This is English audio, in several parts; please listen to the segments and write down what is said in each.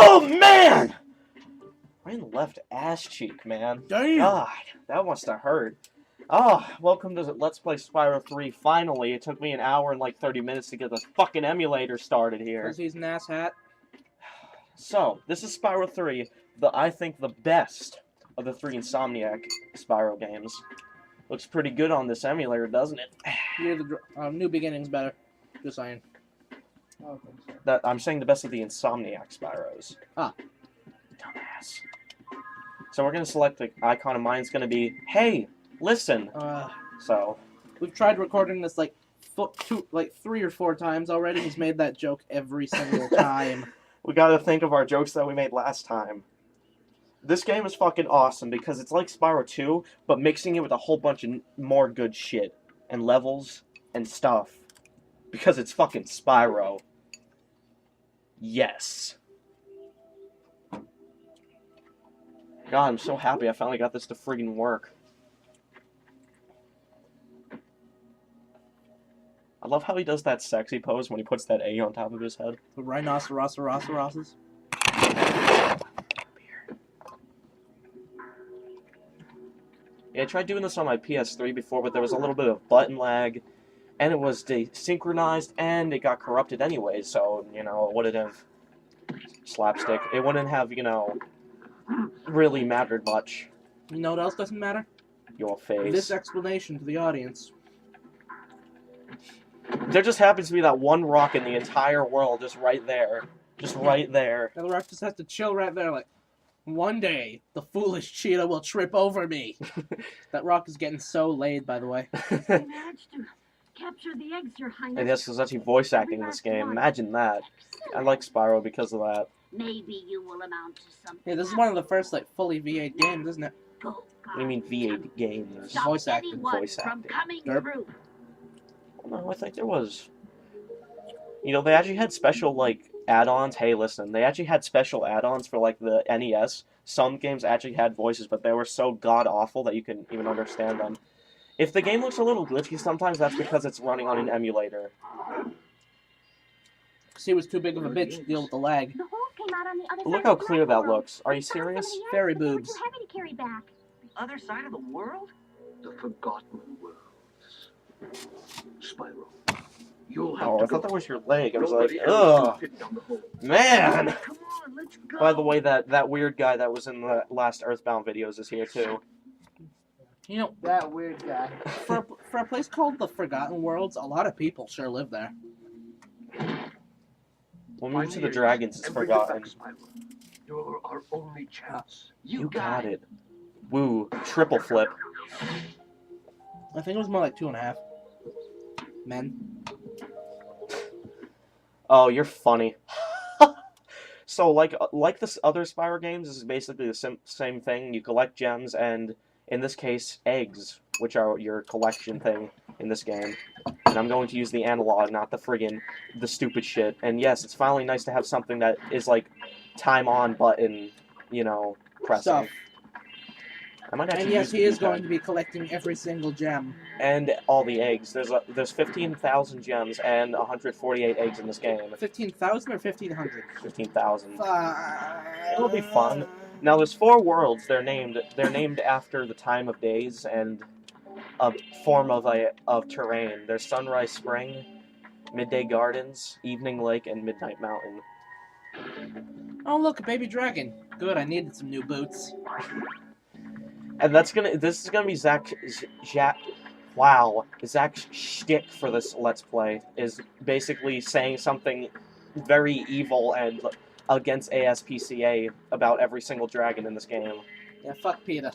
Oh, man! Right in the left ass cheek, man. Damn! God, that must have hurt. Oh, welcome to Let's Play Spyro 3. Finally, it took me an hour and like 30 minutes to get the fucking emulator started here. Because he's an asshat. So, this is Spyro 3, I think the best of the 3 Insomniac Spyro games. Looks pretty good on this emulator, doesn't it? You're the New Beginning's better. Just saying. I'm saying the best of the Insomniac Spyros. Ah. Dumbass. So we're going to select the icon of mine. It's going to be, hey, listen. So. We've tried recording this like 3 or 4 times already. He's made that joke every single time. We got to think of our jokes that we made last time. This game is fucking awesome because it's like Spyro 2, but mixing it with a whole bunch of more good shit. And levels and stuff. Because it's fucking Spyro. Yes. God, I'm so happy I finally got this to friggin' work. I love how he does that sexy pose when he puts that A on top of his head. The rhinoceroses. Yeah, I tried doing this on my PS3 before, but there was a little bit of button lag, and it was desynchronized, and it got corrupted anyway, so, you know, it wouldn't have slapstick. It wouldn't have, you know, really mattered much. You know what else doesn't matter? Your face. This explanation to the audience. There just happens to be that one rock in the entire world just right there. Just right there. And the rock just has to chill right there like, one day, the foolish cheetah will trip over me. That rock is getting so laid, by the way. I managed to capture the eggs, Your Highness. And yes, there's actually voice acting in this game. Imagine that. I like Spyro because of that. Maybe you will amount to something. Yeah, this is one of the first like fully V8 games, isn't it? Go, What do you mean V8 games? Stop Voice acting, anyone voice from acting. coming Derp. through. No, I think there was. You know, they actually had special, like, add-ons. Hey, listen, they actually had special add-ons for, like, the NES. Some games actually had voices, but they were so god-awful that you couldn't even understand them. If the game looks a little glitchy sometimes, that's because it's running on an emulator. He was too big of a bitch to deal with the lag. The hole came out on the other Look side how of the clear that world. looks. Are you We found serious? some of the Fairy eggs, but they were boobs. too heavy to carry back. The other side of the world? The Forgotten Worlds. Spyro, you'll have Oh, to I thought go. that was your leg. I was like, Nobody else can ugh. fit down the hole. Man! Come on, let's go. By the way, that weird guy that was in the last Earthbound videos is here, too. You know, That weird guy. for a place called the Forgotten Worlds, a lot of people sure live there. When we move to the dragons, it's And bring it back, forgotten. Spyro. You're our only chance. You got it. Woo. Triple flip. I think it was more like 2.5. Men. Oh, you're funny. So, like this other Spyro games, this is basically the same thing. You collect gems and, in this case, eggs, which are your collection thing in this game. And I'm going to use the analog, not the stupid shit. And yes, it's finally nice to have something that is like time on button, you know, pressing. Stuff. I might actually And yes, use he the is D-pad. going to be collecting every single gem. And all the eggs. There's 15,000 gems and 148 eggs in this game. 15,000 or 1,500? 15,000. It'll be fun. Now there's 4 worlds. They're named after the time of days and a form of terrain. There's Sunrise Spring, Midday Gardens, Evening Lake, and Midnight Mountain. Oh, look, a baby dragon. Good, I needed some new boots. And this is gonna be Zach's shtick for this Let's Play, is basically saying something very evil and against ASPCA about every single dragon in this game. Yeah, fuck Peter.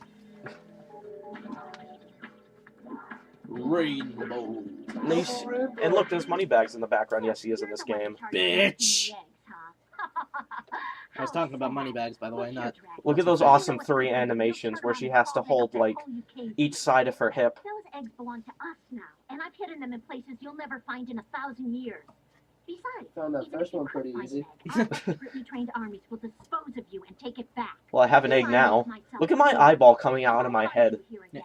Rainbow. And look, there's money bags in the background. Yes, he is in this game. Bitch. I was talking about money bags, by the way, not... Look at those awesome 3 animations where she has to hold, like, each side of her hip. Those eggs belong to us now, and I've hidden them in places you'll never find in 1,000 years. Besides, Found that even first if you one pretty could find easy. an egg, our secretly trained armies will dispose of you and take it back. Well, I have an egg now. Look at my eyeball coming out of my head.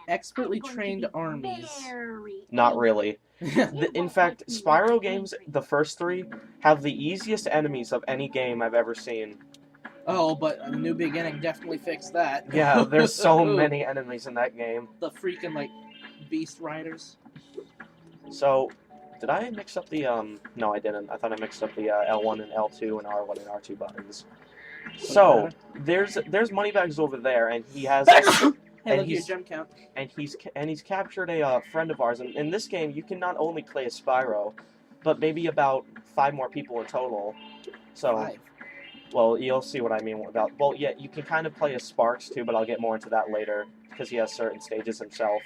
Expertly trained armies. Not really. In fact, Spyro games, the first 3, have the easiest enemies of any game I've ever seen. Oh, but a new beginning definitely fixed that. Yeah, there's so many enemies in that game. The freaking like beast riders. So, did I mix up the No, I didn't. I thought I mixed up the L1 and L2 and R1 and R2 buttons. So there's Moneybags over there, and he has. Hey, and look at your he's gem count. and he's captured a friend of ours. And in this game, you can not only play as Spyro, but maybe about 5 more people in total. So, 5. well, you'll see what I mean about. Well, yeah, you can kind of play as Sparks too, but I'll get more into that later because he has certain stages himself.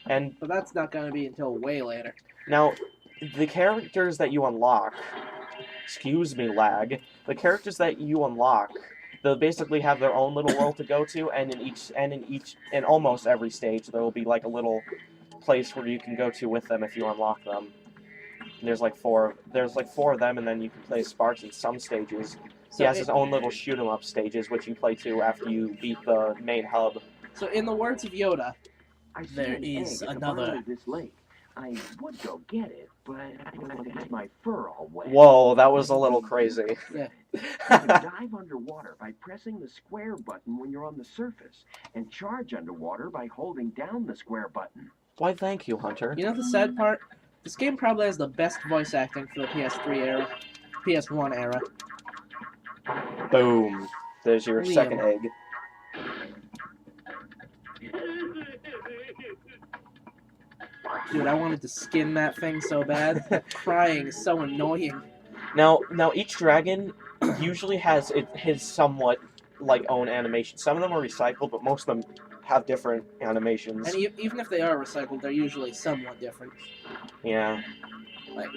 And But that's not gonna be until way later. now, the characters that you unlock, excuse me, lag. The characters that you unlock, they'll basically have their own little world to go to, and in almost every stage, there will be like a little place where you can go to with them if you unlock them. And there's like four of them, and then you can play Sparks in some stages. So He has his own little shoot 'em up stages, which you play to after you beat the main hub. So in the words of Yoda, I see there an is egg at the another. bottom of this lake. I would go get it, but I don't want to get my fur all wet. Whoa, that was a little crazy. Yeah. You can dive underwater by pressing the square button when you're on the surface, and charge underwater by holding down the square button. Why, thank you, Hunter. You know the sad part? This game probably has the best voice acting for the PS3 era, PS1 era. Boom. There's your Liam. second egg. Dude, I wanted to skin that thing so bad. Crying is so annoying. Now each dragon usually has his somewhat like own animation. Some of them are recycled, but most of them have different animations. And even if they are recycled, they're usually somewhat different. Yeah. Like,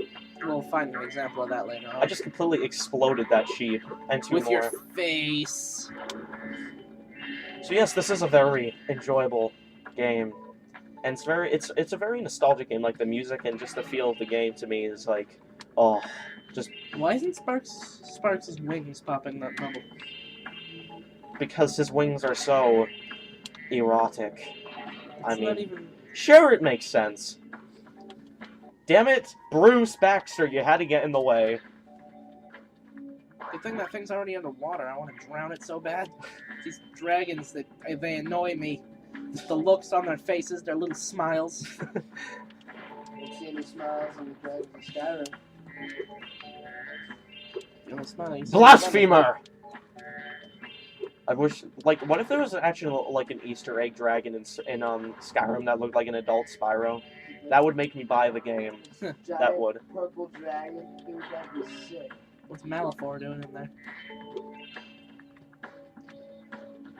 we'll find an example of that later on. I just completely exploded that sheep and 2 With more. your face. So yes, this is a very enjoyable game. And it's a very nostalgic game. Like the music and just the feel of the game to me is like, oh, just Why isn't Sparks' wings popping that bubble? because his wings are so erotic. I It's not mean, even... sure, it makes sense. Damn it, Bruce Baxter, you had to get in the way. Good thing that thing's already underwater. I want to drown it so bad. These dragons, they annoy me. The looks on their faces, their little smiles. Don't see any smiles on the dragons of Spyro. You know, smiling. Blasphemer! I wish, like, what if there was actually like an Easter egg dragon in Skyrim that looked like an adult Spyro? That would make me buy the game. That would. Purple dragon. It would that'd be sick. What's Malefor doing in there?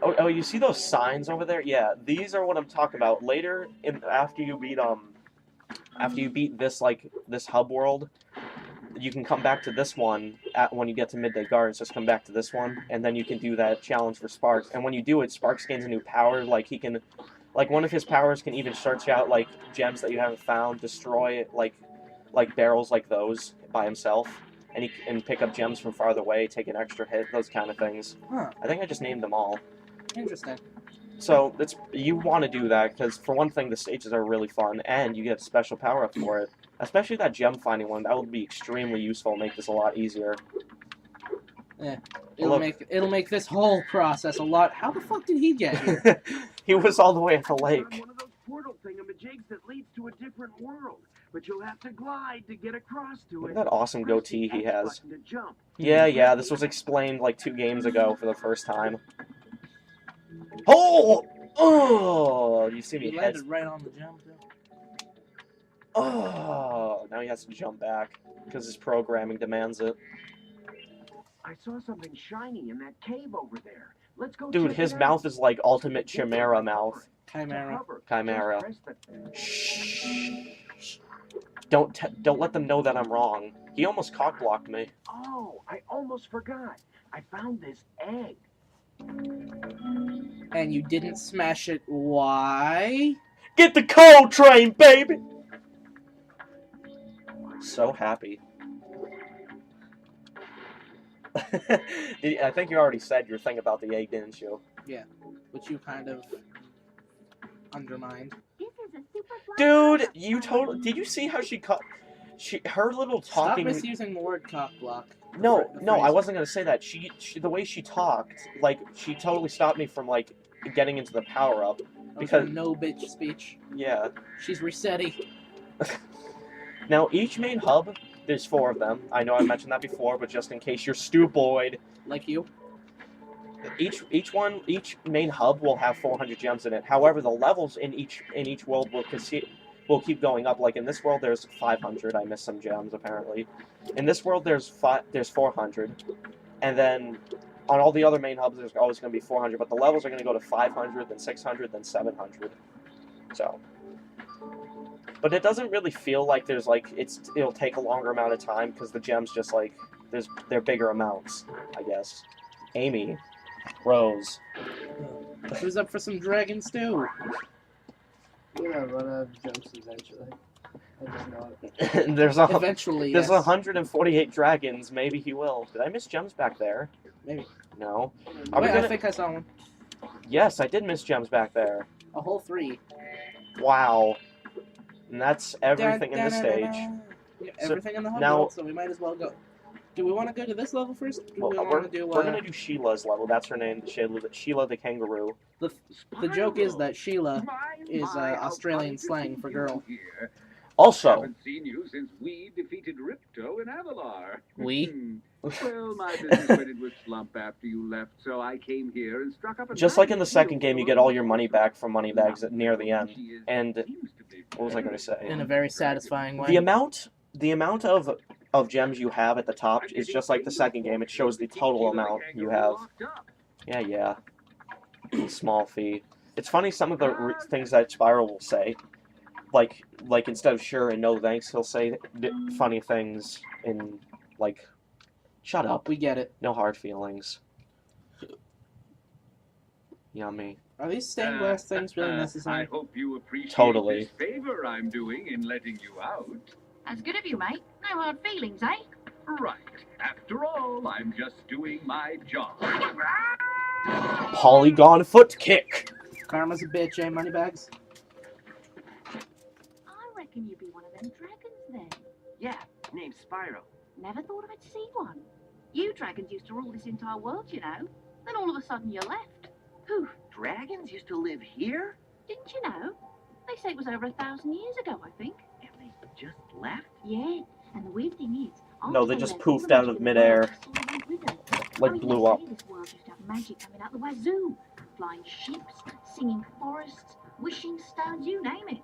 Oh, you see those signs over there? Yeah, these are what I'm talking about. Later, after you beat this hub world, you can come back to this one when you get to Midday Gardens. Just come back to this one, and then you can do that challenge for Sparks. And when you do it, Sparks gains a new power. Like he can, like one of his powers can even search out like gems that you haven't found, destroy like barrels like those by himself, and he can pick up gems from farther away, take an extra hit, those kind of things. Huh. I think I just named them all. Interesting. So you want to do that because for one thing, the stages are really fun, and you get a special power up for it. Especially that gem finding one, that would be extremely useful. Make this a lot easier. It'll make this whole process a lot. How the fuck did he get here? He was all the way at the lake. One of those portal thingamajigs that leads to a different world, but you'll have to glide to get across to Look it. at that awesome Press goatee the he X has. button to jump. Yeah, this was explained like 2 games ago for the first time. Oh, you see me He head. landed right on the jump. Too. Oh, now he has to jump back because his programming demands it. I saw something shiny in that cave over there. Let's go. Dude, check his it out. mouth is like ultimate chimera mouth. To Chimera. hover, Chimera. just press the- Shh. Don't let them know that I'm wrong. He almost cock-blocked me. Oh, I almost forgot. I found this egg. And you didn't smash it. Why? Get the coal train, baby! So happy. I think you already said your thing about the egg, didn't you? Which you kind of undermined. This is a super fly Dude, product. did you see how her little Stop talking... misusing the word cock block. No, the no, I phrase. wasn't gonna say that. She, the way she talked, like, she totally stopped me from, like, getting into the power-up. Because Because, no bitch speech. yeah. She's Resetti. Now, each main hub, there's 4 of them. I know I mentioned that before, but just in case you're stupid, Like you. each main hub will have 400 gems in it. However, the levels in each world will keep going up. Like in this world, there's 500. I missed some gems apparently. In this world, there's 400, and then on all the other main hubs, there's always going to be 400. But the levels are going to go to 500, then 600, then 700. So, but it doesn't really feel like there's like it'll take a longer amount of time because the gems just like they're bigger amounts, I guess. Amy. Rose. Who's up for some dragon stew? You're gonna run out of jumps eventually. I just know it. Eventually, there's yes. 148 dragons. Maybe he will. Did I miss gems back there? Maybe. No. Wait, I think I saw one. Yes, I did miss gems back there. A whole 3. Wow. And that's everything in the stage. Yeah, everything in the hub now- world, so we might as well go. Do we want to go to this level first? Do we Well, want to do? we're gonna do Sheila's level. That's her name. Sheila the kangaroo. The joke is that Sheila is Australian slang for girl. Also, Haven't seen you since we defeated Ripto in Avalar. We? Well, my business went into a slump after you left, so I came here and struck up a just like in the nice second deal game, you for get all your money back from money bags near the end. She is- And seems to be what was I gonna say? In a very satisfying way. The amount of gems you have at the top is just like the second game. It shows the total amount you have. Yeah. Small fee. It's funny some of the things that Spyro will say. Like instead of sure and no thanks, he'll say funny things in like, shut up. We get it. No hard feelings. Yummy. Are these stained glass things really I necessary? hope you appreciate Totally. this favor I'm doing in letting you out. That's good of you, mate. No hard feelings, eh? Right. After all, I'm just doing my job. Polygon foot kick. Karma's a bitch, eh, Moneybags? I reckon you'd be one of them dragons then. Yeah, name's Spyro. Never thought I'd see one. You dragons used to rule this entire world, you know. Then all of a sudden you left. Poof, Dragons used to live here? didn't you know? They say it was over 1,000 years ago, I think. And they just left? Yeah, and the weird thing is... No, they just poofed out of midair. Like I mean, blew they up. say this world used to have magic coming out the wazoo. Flying ships, singing forests, wishing stones, you name it.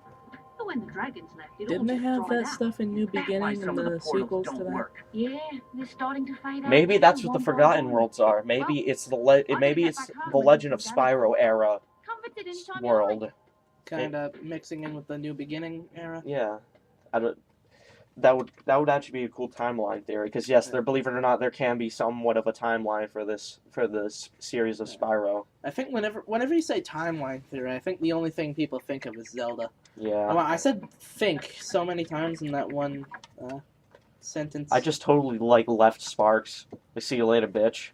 But when the dragons left, it Didn't all they just have dried that up. stuff in New That's why Beginning some and of the portals sequels to don't that? work. Yeah, they're starting to fade out. Maybe that's what one the by Forgotten one. Worlds are. Maybe it's the Legend of Spyro era Comforted anytime you world. like. Kind of mixing in with the New Beginning era. Yeah, I don't. That would actually be a cool timeline theory. Because yes, there, believe it or not, there can be somewhat of a timeline for this series of Spyro. I think whenever you say timeline theory, I think the only thing people think of is Zelda. Yeah. Well, I said think so many times in that one sentence. I just totally left Sparks. I see you later, bitch.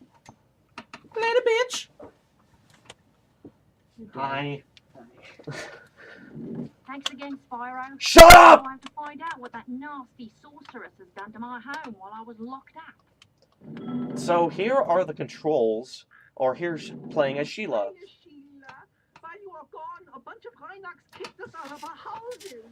Later, bitch. Hi. Thanks again, Spyro. Shut up! I'll have to find out what that nasty sorceress has done to my home while I was locked up. So here are the controls, or here's playing as Sheila. Sheila, while you are gone, a bunch of Rhinox kicked us out of our houses.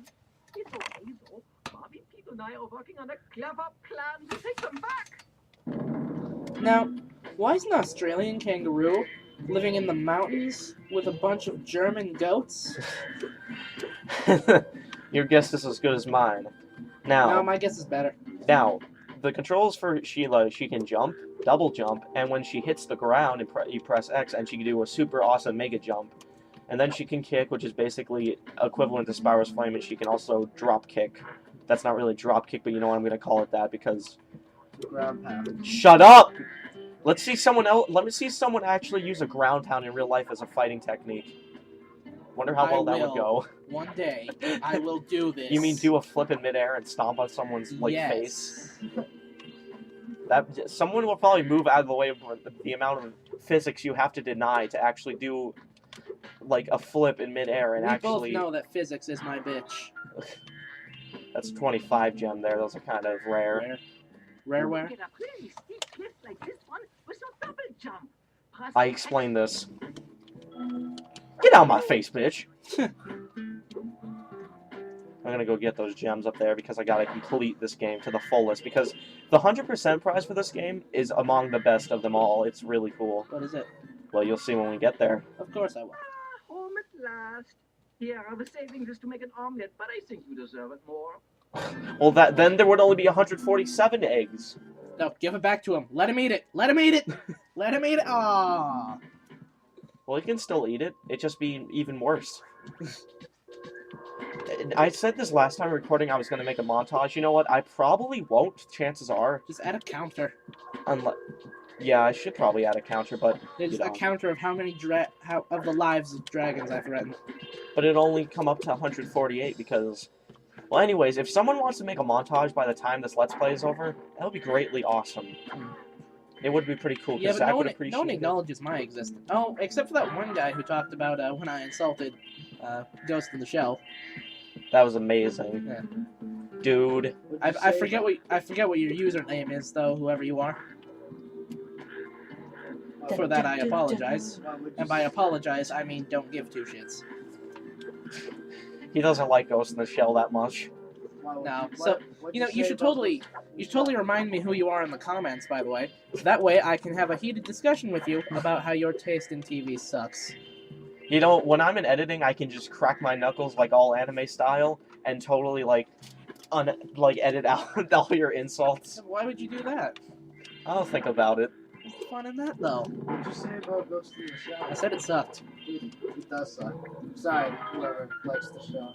It's okay, though. Bobby, Pete, and I are working on a clever plan to take them back. Now, why is an Australian kangaroo living in the mountains with a bunch of German goats? Your guess is as good as mine. No, Now, my guess is better. the controls for Sheila, she can jump, double jump, and when she hits the ground, you press X, and she can do a super awesome mega jump. And then she can kick, which is basically equivalent to Spyro's Flame, and she can also drop kick. That's not really drop kick, but you know what, I'm going to call it that because... Ground pound. Shut up! Let's see someone else. Let me see someone actually use a ground pound in real life as a fighting technique. Wonder how well that would go. One day, I will do this. You mean do a flip in midair and stomp on someone's Yes. face? That someone will probably move out of the way of the amount of physics you have to deny to actually do like a flip in midair and We actually. both know that physics is my bitch. That's 25 gem there. Those are kind of rare. Rareware. Get up really steep cliff like this one with some double jump. Press I explained this. Get out of my face, bitch. I'm gonna go get those gems up there because I gotta complete this game to the fullest. Because the 100% prize for this game is among the best of them all. It's really cool. What is it? Well, you'll see when we get there. Of course I will. Home at last. Here, I was saving this to make an omelet, but I think you deserve it more. Well, then there would only be 147 eggs. No, give it back to him. Let him eat it. Let him eat it. Let him eat it. Aww. Well, he can still eat it. It'd just be even worse. I said this last time recording I was going to make a montage. You know what? I probably won't. Chances are. Just add a counter. Yeah, I should probably add a counter, but There's you know. a counter of how many of the lives of dragons I've threatened. But it'd only come up to 148 because... Well, anyways, if someone wants to make a montage by the time this Let's Play is over, that would be greatly awesome. It would be pretty cool, Yeah, because but Zach no would one appreciate it. acknowledges my existence. Oh, except for that one guy who talked about when I insulted Ghost in the Shell. That was amazing. Yeah. Dude. I forget what your username is though, whoever you are. For that I apologize. And by apologize I mean don't give two shits. He doesn't like Ghost in the Shell that much. No. So you should totally remind me who you are in the comments, by the way. That way I can have a heated discussion with you about how your taste in TV sucks. You know, when I'm in editing, I can just crack my knuckles like all anime style and totally edit out all your insults. Why would you do that? I'll think about it. What's the fun in that though? What'd you say about Ghost in the Shell? I said it sucked. It does suck. Sorry, whoever likes the show.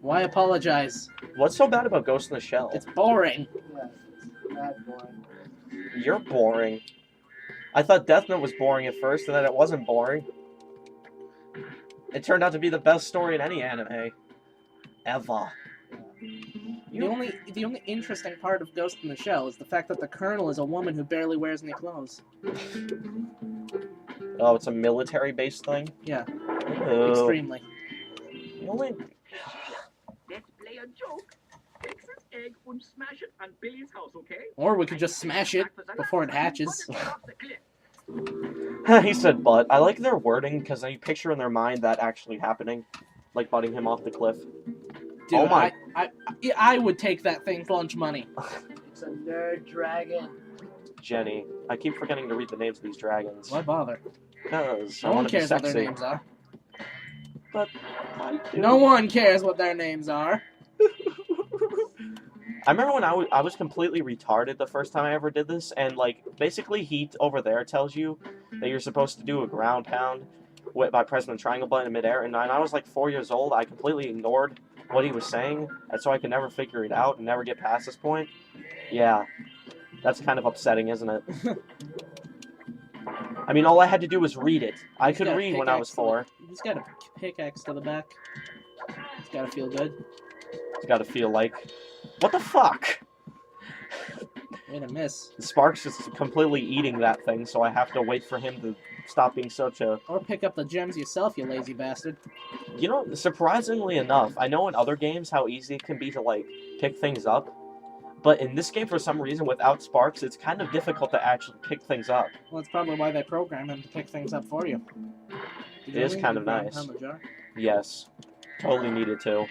Why apologize? What's so bad about Ghost in the Shell? It's boring. Yeah, it's mad boring. You're boring. I thought Death Note was boring at first, and then it wasn't boring. It turned out to be the best story in any anime. Ever. The only interesting part of Ghost in the Shell is the fact that the Colonel is a woman who barely wears any clothes. Oh, it's a military-based thing? Yeah. Oh. Extremely. Only... Let's play a joke. Fix this egg and smash it on Billy's house, okay? Or we could just smash it before it hatches. He said but. I like their wording because they picture in their mind that actually happening. Like butting him off the cliff. Dude, oh my. I would take that thing for lunch money. It's a nerd dragon. Jenny. I keep forgetting to read the names of these dragons. Why bother? Because No one cares what their names are. But I do. No one cares what their names are. I remember when I was completely retarded the first time I ever did this, and basically he over there tells you that you're supposed to do a ground pound by pressing the triangle button in midair, and I was like 4 years old. I completely ignored what he was saying, and so I could never figure it out and never get past this point. Yeah, that's kind of upsetting, isn't it? I mean, all I had to do was read it. I could read when I was 4. You just got a pickaxe to the back. It's gotta feel good. It's gotta feel like... What the fuck? Way to miss. Sparks is completely eating that thing, so I have to wait for him to stop being such a... Or pick up the gems yourself, you lazy bastard. You know, surprisingly enough, I know in other games how easy it can be to, pick things up. But in this game, for some reason, without Sparks, it's kind of difficult to actually pick things up. Well, that's probably why they program him to pick things up for you. It is kind of nice. Yes. Totally needed to.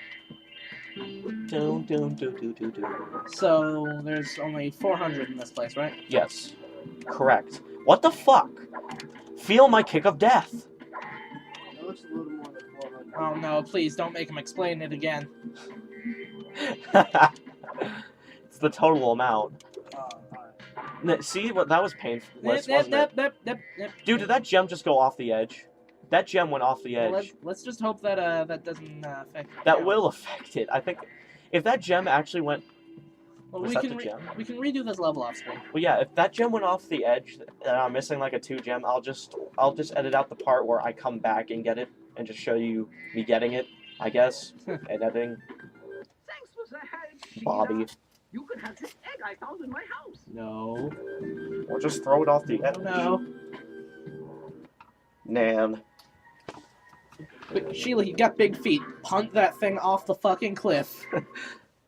So, there's only 400 in this place, right? Yes. Correct. What the fuck? Feel my kick of death. It looks a little more than 400. Oh no, please don't make him explain it again. It's the total amount. Alright. See, that was painful, wasn't it? Dude, did that gem just go off the edge? That gem went off the edge. Well, let's just hope that that doesn't affect. That will affect it. I think if that gem actually went... Well, Was we that can the gem? we can redo this level off screen. Well, yeah, if that gem went off the edge and I'm missing a 2 gem, I'll just edit out the part where I come back and get it and just show you me getting it, I guess, editing. Thanks for the help, Sheila. Bobby. You can have this egg I found in my house. No. Or just throw it off the edge. No. Nan. But Sheila, you got big feet. Punt that thing off the fucking cliff.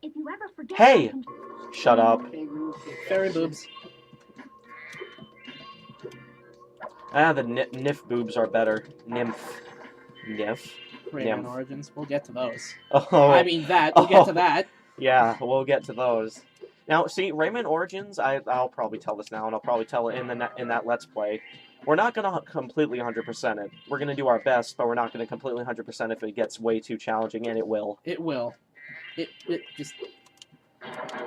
If you ever forget Hey! something, Shut up. Kangaroo Fairy boobs. Ah, the Nif boobs are better. Nymph. Nymph. Rayman Nymph. Origins. We'll get to those. Oh. I mean that. We'll get to that. Yeah, we'll get to those. Now, see, Rayman Origins, I'll probably tell this now, and I'll probably tell it in that Let's Play. We're not going to completely 100% it. We're going to do our best, but we're not going to completely 100% if it gets way too challenging, and it will. It will. It just...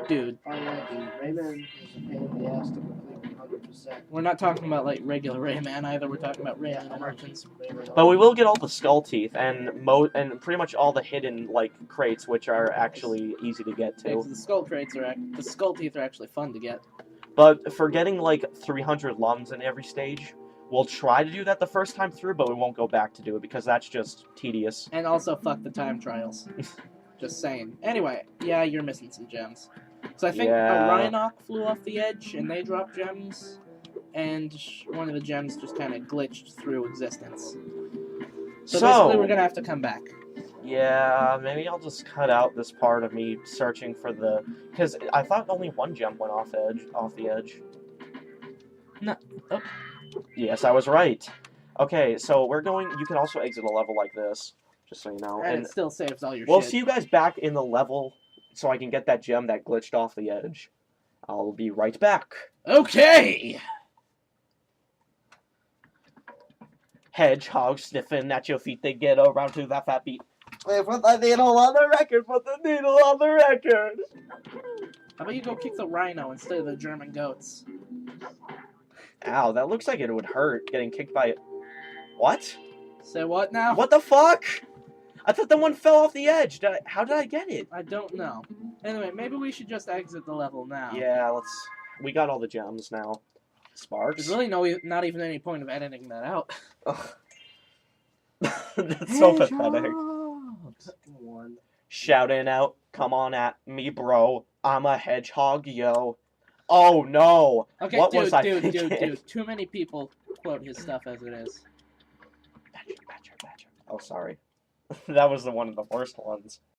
Dude. Oh yeah, dude. Rayman is a pain in the ass to complete 100%. We're not talking about, like, regular Rayman either. We're talking about Rayman Origins. But we will get all the skull teeth, and pretty much all the hidden, like, crates, which are actually easy to get Yeah, to. 'cause the skull teeth are actually fun to get. But for getting, like, 300 lums in every stage, we'll try to do that the first time through, but we won't go back to do it, because that's just tedious. And also, fuck the time trials. Just saying. Anyway, yeah, you're missing some gems. So I think Yeah. a Rhinoc flew off the edge, and they dropped gems, and one of the gems just kind of glitched through existence. So basically, we're gonna have to come back. Yeah, maybe I'll just cut out this part of me searching for the... Because I thought only one gem went off the edge. No. Oh. Yes, I was right. Okay, so we're going... You can also exit a level like this, just so you know. And it still saves all your we'll shit. see you guys back in the level so I can get that gem that glitched off the edge. I'll be right back. Okay! Hedgehog sniffing at your feet, they get around to that fat beat. They put the needle on the record, put the needle on the record. How about you go kick the rhino instead of the German goats? Ow, that looks like it would hurt, getting kicked by... What? Say what now? What the fuck? I thought the one fell off the edge. How did I get it? I don't know. Anyway, maybe we should just exit the level now. Yeah, we got all the gems now. Sparks? There's really not even any point of editing that out. That's so pathetic. One. Shouting out, come on at me, bro. I'm a hedgehog, yo. Oh, no. Okay, What dude, was I dude, thinking? Too many people quote his stuff as it is. Badger. Oh, sorry. That was one of the worst ones.